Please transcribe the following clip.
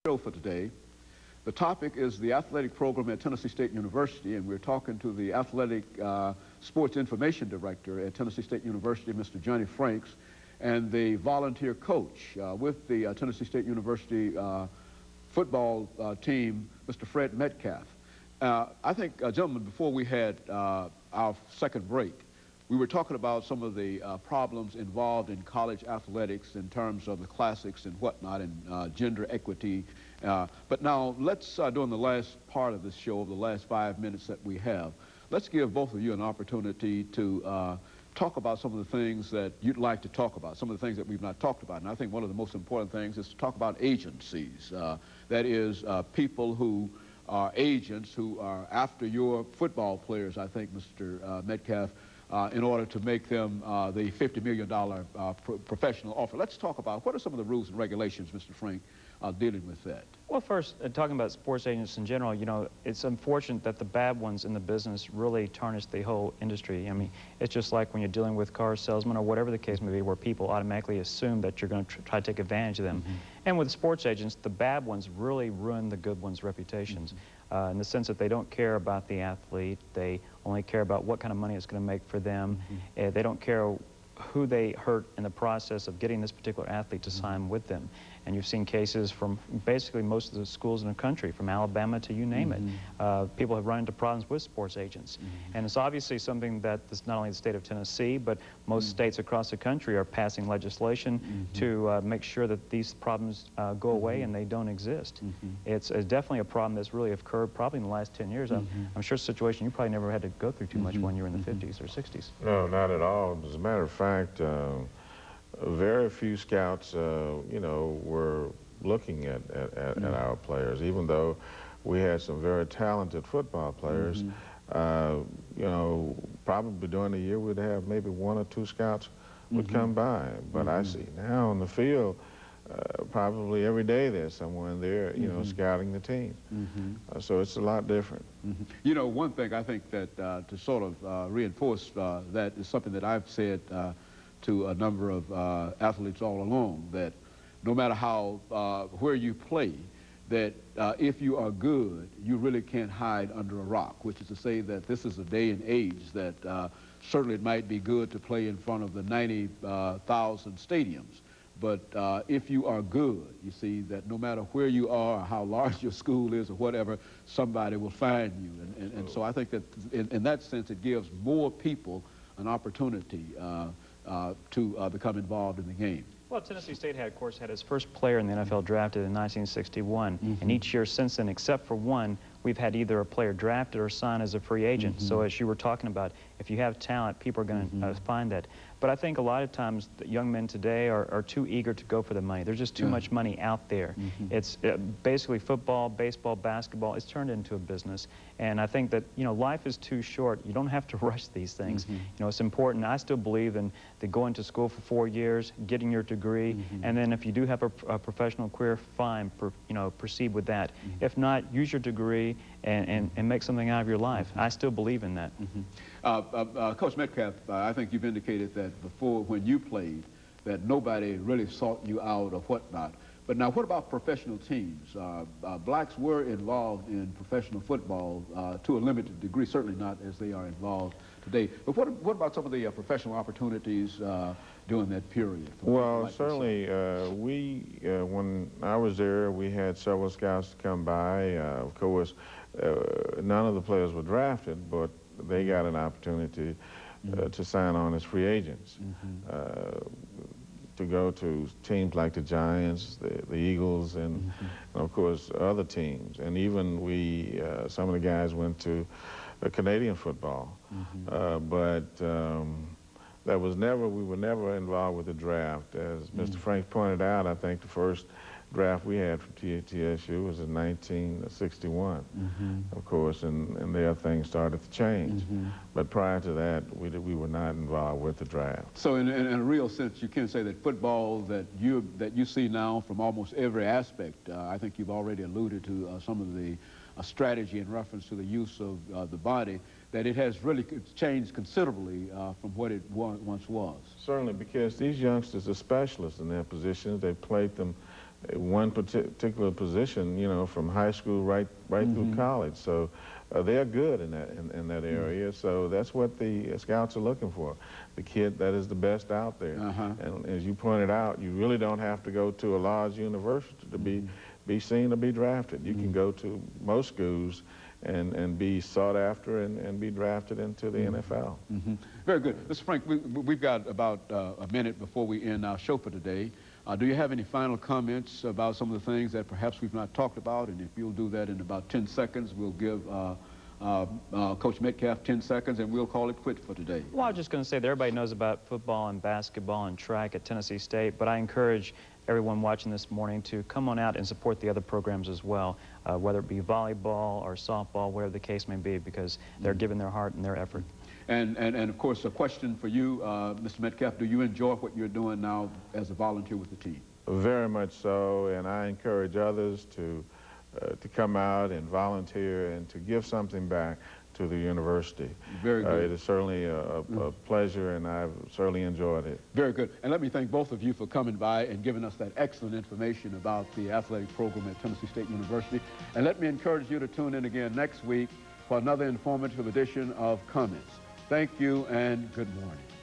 Show for today. The topic is the athletic program at Tennessee State University, and we're talking to the athletic sports information director at Tennessee State University, Mr. JFranks, and the volunteer coach with the Tennessee State University football team, Mr. FMetcalf. I think, gentlemen, before we had our second break, we were talking about some of the problems involved in college athletics in terms of the classics and whatnot, and gender equity. But now let's, during the last part of this show, the last 5 minutes that we have, let's give both of you an opportunity to talk about some of the things that you'd like to talk about, some of the things that we've not talked about. And I think one of the most important things is to talk about agencies. That is, people who are agents who are after your football players, I think, Mr. Metcalf, in order to make them the $50 million professional offer. Let's talk about what are some of the rules and regulations, Mr. Frank, dealing with that. Well, first, talking about sports agents in general, you know, it's unfortunate that the bad ones in the business really tarnish the whole industry. I mean, it's just like when you're dealing with car salesmen or whatever the case may be, where people automatically assume that you're going to try to take advantage of them. And with sports agents, the bad ones really ruin the good ones' reputations. In the sense that they don't care about the athlete, they only care about what kind of money it's going to make for them. They don't care who they hurt in the process of getting this particular athlete to sign with them. And you've seen cases from basically most of the schools in the country, from Alabama to you name it. People have run into problems with sports agents. And it's obviously something that not only the state of Tennessee, but most states across the country are passing legislation to make sure that these problems go away and they don't exist. It's definitely a problem that's really occurred probably in the last 10 years. I'm sure it's a situation you probably never had to go through too much when you were in the 50s or 60s. No, not at all. As a matter of fact, very few scouts, you know, were looking at our players, even though we had some very talented football players. You know, probably during the year we'd have maybe 1 or 2 scouts would come by. But I see now on the field, probably every day there's someone there, you know, scouting the team. So it's a lot different. You know, one thing I think that to sort of reinforce that is something that I've said to a number of athletes all along, that no matter how, where you play, that if you are good, you really can't hide under a rock, which is to say that this is a day and age that certainly it might be good to play in front of the 90,000 stadiums. But if you are good, you see that no matter where you are, or how large your school is or whatever, somebody will find you. And so I think that in that sense, it gives more people an opportunity to become involved in the game. Well, Tennessee State had, of course, had its first player in the NFL drafted in 1961. And each year since then, except for one, we've had either a player drafted or signed as a free agent. So as you were talking about, if you have talent, people are going to find that. But I think a lot of times the young men today are too eager to go for the money. There's just too much money out there. It's basically football, baseball, basketball. It's turned into a business. And I think that, you know, life is too short. You don't have to rush these things. You know, it's important. I still believe in going to school for 4 years, getting your degree, and then if you do have a professional career, fine, you know, proceed with that. If not, use your degree and make something out of your life. I still believe in that. Coach Metcalf, I think you've indicated that before, when you played, that nobody really sought you out or whatnot. But now, what about professional teams? Blacks were involved in professional football to a limited degree, certainly not as they are involved today. But what about some of the professional opportunities during that period? Well, certainly, when I was there, we had several scouts come by. Of course, none of the players were drafted, but they got an opportunity to sign on as free agents, to go to teams like the Giants, the Eagles, and of course other teams. And even some of the guys went to Canadian football. But we were never involved with the draft. As Mr. Franks pointed out, I think the first draft we had from TSU was in 1961, of course, and there things started to change. But prior to that, we were not involved with the draft. So in a real sense, you can say that football that you see now from almost every aspect, I think you've already alluded to some of the strategy in reference to the use of the body, that it has really changed considerably from what it once was. Certainly, because these youngsters are specialists in their positions. They've played them one particular position, you know, from high school right through college. So they're good in that area. So that's what the scouts are looking for, the kid that is the best out there. And as you pointed out, you really don't have to go to a large university to be seen or be drafted. You can go to most schools and be sought after and be drafted into the NFL. Very good. Mr. Frank, we've got about a minute before we end our show for today. Do you have any final comments about some of the things that perhaps we've not talked about? And if you'll do that in about 10 seconds, we'll give Coach Metcalf 10 seconds, and we'll call it quits for today. Well, I was just going to say that everybody knows about football and basketball and track at Tennessee State, but I encourage everyone watching this morning to come on out and support the other programs as well, whether it be volleyball or softball, whatever the case may be, because they're giving their heart and their effort. And of course, a question for you, Mr. Metcalf, do you enjoy what you're doing now as a volunteer with the team? Very much so, and I encourage others to come out and volunteer and to give something back to the university. Very good. It is certainly a pleasure, and I've certainly enjoyed it. Very good. And let me thank both of you for coming by and giving us that excellent information about the athletic program at Tennessee State University. And let me encourage you to tune in again next week for another informative edition of Comments. Thank you and good morning.